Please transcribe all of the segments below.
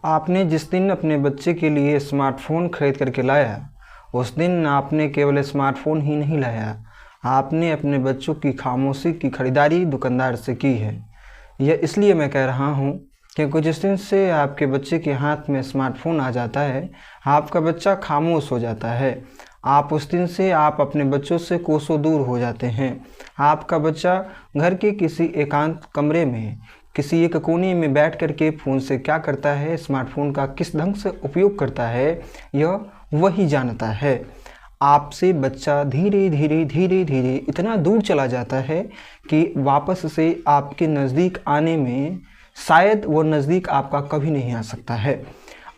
आपने जिस दिन अपने बच्चे के लिए स्मार्टफ़ोन खरीद करके लाया, उस दिन आपने केवल स्मार्टफ़ोन ही नहीं लाया, आपने अपने बच्चों की खामोशी की खरीदारी दुकानदार से की है। यह इसलिए मैं कह रहा हूँ क्योंकि जिस दिन से आपके बच्चे के हाथ में स्मार्टफ़ोन आ जाता है, आपका बच्चा खामोश हो जाता है। आप उस दिन से आप अपने बच्चों से कोसों दूर हो जाते हैं। आपका बच्चा घर के किसी एकांत कमरे में किसी एक कोने में बैठ कर के फ़ोन से क्या करता है, स्मार्टफ़ोन का किस ढंग से उपयोग करता है, यह वही जानता है। आपसे बच्चा धीरे धीरे धीरे धीरे इतना दूर चला जाता है कि वापस से आपके नज़दीक आने में शायद वो नज़दीक आपका कभी नहीं आ सकता है।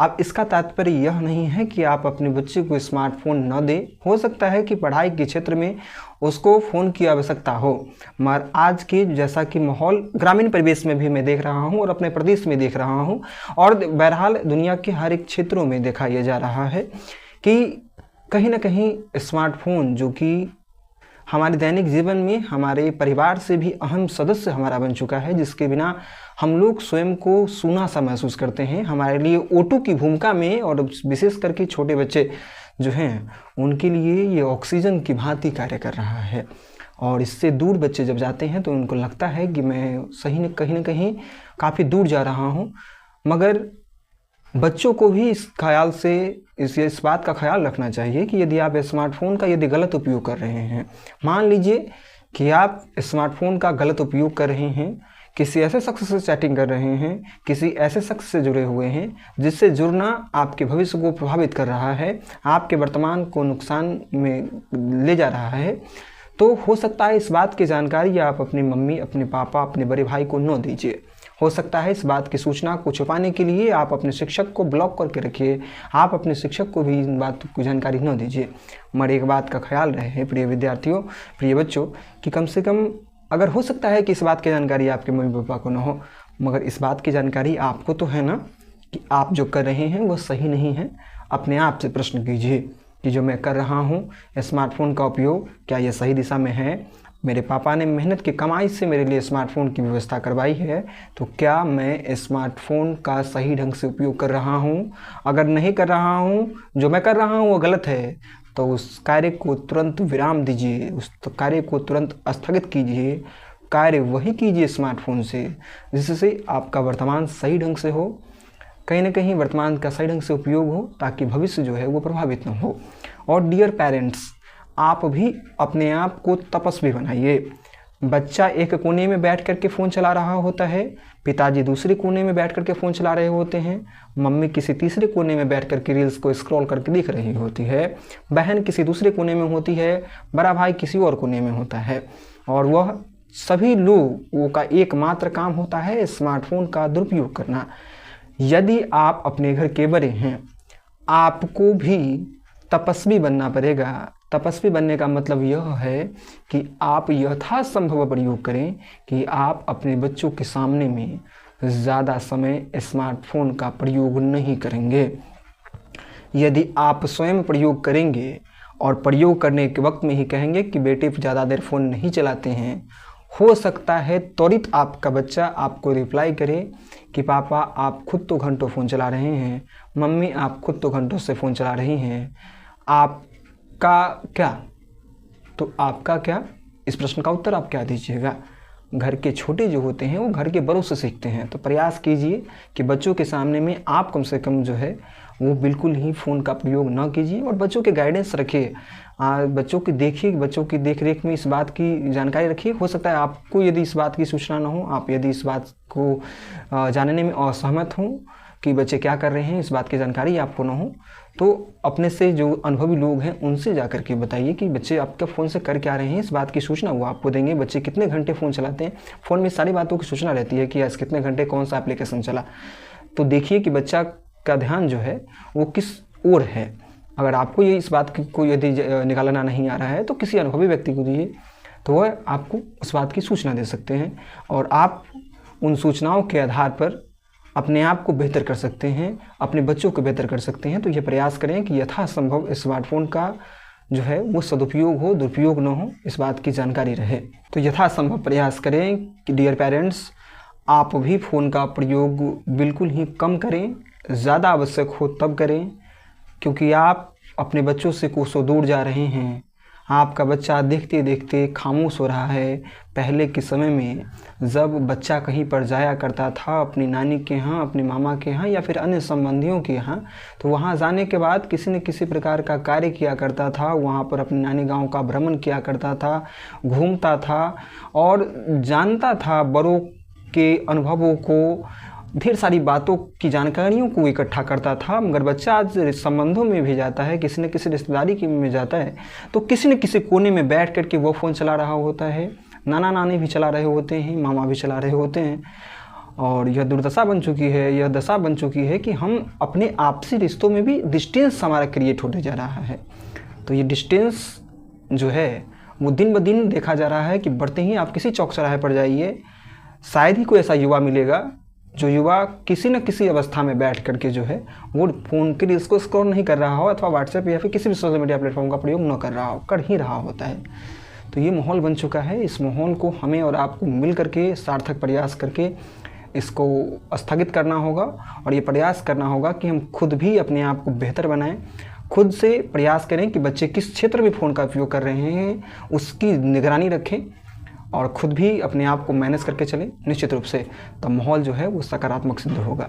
अब इसका तात्पर्य यह नहीं है कि आप अपने बच्चे को स्मार्टफ़ोन न दें। हो सकता है कि पढ़ाई के क्षेत्र में उसको फ़ोन की आवश्यकता हो, मगर आज के जैसा कि माहौल ग्रामीण परिवेश में भी मैं देख रहा हूं और अपने प्रदेश में देख रहा हूं और बहरहाल दुनिया के हर एक क्षेत्रों में देखा यह जा रहा है कि कहीं ना कहीं स्मार्टफ़ोन जो कि हमारे दैनिक जीवन में हमारे परिवार से भी अहम सदस्य हमारा बन चुका है, जिसके बिना हम लोग स्वयं को सूना सा महसूस करते हैं। हमारे लिए ओटू की भूमिका में और विशेष करके छोटे बच्चे जो हैं उनके लिए ये ऑक्सीजन की भांति कार्य कर रहा है। और इससे दूर बच्चे जब जाते हैं तो उनको लगता है कि मैं सही कहीं ना कहीं काफ़ी दूर जा रहा हूँ। मगर बच्चों को भी इस ख्याल से इस बात का ख्याल रखना चाहिए कि यदि आप स्मार्टफ़ोन का यदि गलत उपयोग कर रहे हैं, मान लीजिए कि आप स्मार्टफ़ोन का गलत उपयोग कर रहे हैं, किसी ऐसे शख्स से चैटिंग कर रहे हैं, किसी ऐसे शख्स से जुड़े हुए हैं जिससे जुड़ना आपके भविष्य को प्रभावित कर रहा है, आपके वर्तमान को नुकसान में ले जा रहा है, तो हो सकता है इस बात की जानकारी आप अपनी मम्मी, अपने पापा, अपने बड़े भाई को न दीजिए। हो सकता है इस बात की सूचना को छुपाने के लिए आप अपने शिक्षक को ब्लॉक करके रखिए। आप अपने शिक्षक को भी इन बात की जानकारी न दीजिए। मगर एक बात का ख्याल रहे प्रिय विद्यार्थियों, प्रिय बच्चों, कि कम से कम अगर हो सकता है कि इस बात की जानकारी आपके मम्मी पापा को न हो, मगर इस बात की जानकारी आपको तो है ना कि आप जो कर रहे हैं वो सही नहीं है। अपने आप से प्रश्न कीजिए कि जो मैं कर रहा हूँ स्मार्टफ़ोन का उपयोग, क्या यह सही दिशा में है? मेरे पापा ने मेहनत की कमाई से मेरे लिए स्मार्टफ़ोन की व्यवस्था करवाई है, तो क्या मैं स्मार्टफ़ोन का सही ढंग से उपयोग कर रहा हूँ? अगर नहीं कर रहा हूँ, जो मैं कर रहा हूँ वो गलत है, तो उस कार्य को तुरंत विराम दीजिए, उस कार्य को तुरंत स्थगित कीजिए। कार्य वही कीजिए स्मार्टफ़ोन से जिससे आपका वर्तमान सही ढंग से हो, कहीं ना कहीं वर्तमान का सही ढंग से उपयोग हो, ताकि भविष्य जो है वो प्रभावित न हो। और डियर पेरेंट्स, आप भी अपने आप को तपस्वी बनाइए। बच्चा एक कोने में बैठ करके फ़ोन चला रहा होता है, पिताजी दूसरे कोने में बैठ करके फ़ोन चला रहे होते हैं, मम्मी किसी तीसरे कोने में बैठ करके रील्स को स्क्रॉल करके देख रही होती है, बहन किसी दूसरे कोने में होती है, बड़ा भाई किसी और कोने में होता है, और वह सभी लोगों का एकमात्र काम होता है स्मार्टफ़ोन का दुरुपयोग करना। यदि आप अपने घर के बड़े हैं, आपको भी तपस्वी बनना पड़ेगा। तपस्वी बनने का मतलब यह है कि आप यथासंभव प्रयोग करें कि आप अपने बच्चों के सामने में ज़्यादा समय स्मार्टफ़ोन का प्रयोग नहीं करेंगे। यदि आप स्वयं प्रयोग करेंगे और प्रयोग करने के वक्त में ही कहेंगे कि बेटे ज़्यादा देर फ़ोन नहीं चलाते हैं, हो सकता है त्वरित आपका बच्चा आपको रिप्लाई करे कि पापा आप खुद तो घंटों फ़ोन चला रहे हैं, मम्मी आप खुद तो घंटों से फ़ोन चला रही हैं, आपका क्या? तो आपका क्या, इस प्रश्न का उत्तर आप क्या दीजिएगा? घर के छोटे जो होते हैं वो घर के बड़ों से सीखते हैं। तो प्रयास कीजिए कि बच्चों के सामने में आप कम से कम जो है वो बिल्कुल ही फ़ोन का प्रयोग ना कीजिए और बच्चों के गाइडेंस रखिए। बच्चों की देखिए, बच्चों की देख रेख में इस बात की जानकारी रखिए। हो सकता है आपको यदि इस बात की सूचना ना हो, आप यदि इस बात को जानने में असहमत हों कि बच्चे क्या कर रहे हैं, इस बात की जानकारी आपको ना हो, तो अपने से जो अनुभवी लोग हैं उनसे जा कर के बताइए कि बच्चे आपका फ़ोन से कर क्या रहे हैं। इस बात की सूचना वो आपको देंगे। बच्चे कितने घंटे फ़ोन चलाते हैं, फ़ोन में सारी बातों की सूचना रहती है कि आज कितने घंटे कौन सा एप्लीकेशन चला। तो देखिए कि बच्चा का ध्यान जो है वो किस ओर है। अगर आपको ये इस बात को यदि निकालना नहीं आ रहा है तो किसी अनुभवी व्यक्ति को दीजिए, तो वह आपको उस बात की सूचना दे सकते हैं और आप उन सूचनाओं के आधार पर अपने आप को बेहतर कर सकते हैं, अपने बच्चों को बेहतर कर सकते हैं। तो ये प्रयास करें कि यथासंभव स्मार्टफ़ोन का जो है वो सदुपयोग हो, दुरुपयोग न हो, इस बात की जानकारी रहे। तो यथासंभव प्रयास करें कि डियर पेरेंट्स, आप भी फ़ोन का प्रयोग बिल्कुल ही कम करें। ज़्यादा आवश्यक हो तब करें, क्योंकि आप अपने बच्चों से कोसों दूर जा रहे हैं। आपका बच्चा देखते देखते खामोश हो रहा है। पहले के समय में जब बच्चा कहीं पर जाया करता था अपनी नानी के यहाँ, अपने मामा के यहाँ या फिर अन्य संबंधियों के यहाँ, तो वहाँ जाने के बाद किसी न किसी प्रकार का कार्य किया करता था। वहाँ पर अपने नानी गांव का भ्रमण किया करता था, घूमता था और जानता था बड़ों के अनुभवों को, ढेर सारी बातों की जानकारियों को इकट्ठा करता था। मगर बच्चा आज संबंधों में भी जाता है, किसी न किसी रिश्तेदारी की में जाता है, तो किसी न किसी कोने में बैठ कर के वो फ़ोन चला रहा होता है। नाना नानी भी चला रहे होते हैं, मामा भी चला रहे होते हैं। और यह दुर्दशा बन चुकी है, यह दशा बन चुकी है कि हम अपने आपसी रिश्तों में भी डिस्टेंस हमारा क्रिएट होते जा रहा है। तो ये डिस्टेंस जो है वो दिन ब दिन देखा जा रहा है कि बढ़ते ही। आप किसी चौक चौराहे पर जाइए, शायद ही कोई ऐसा युवा मिलेगा जो युवा किसी न किसी अवस्था में बैठ करके जो है वो फ़ोन के रील्स को स्क्रॉल नहीं कर रहा हो, अथवा व्हाट्सएप या फिर किसी भी सोशल मीडिया प्लेटफॉर्म का प्रयोग न कर रहा हो, कर ही रहा होता है। तो ये माहौल बन चुका है। इस माहौल को हमें और आपको मिल करके सार्थक प्रयास करके इसको स्थगित करना होगा। और ये प्रयास करना होगा कि हम खुद भी अपने आप को बेहतर बनाएं, खुद से प्रयास करें कि बच्चे किस क्षेत्र में फ़ोन का उपयोग कर रहे हैं उसकी निगरानी रखें और ख़ुद भी अपने आप को मैनेज करके चलें। निश्चित रूप से तब माहौल जो है वो सकारात्मक सिद्ध होगा।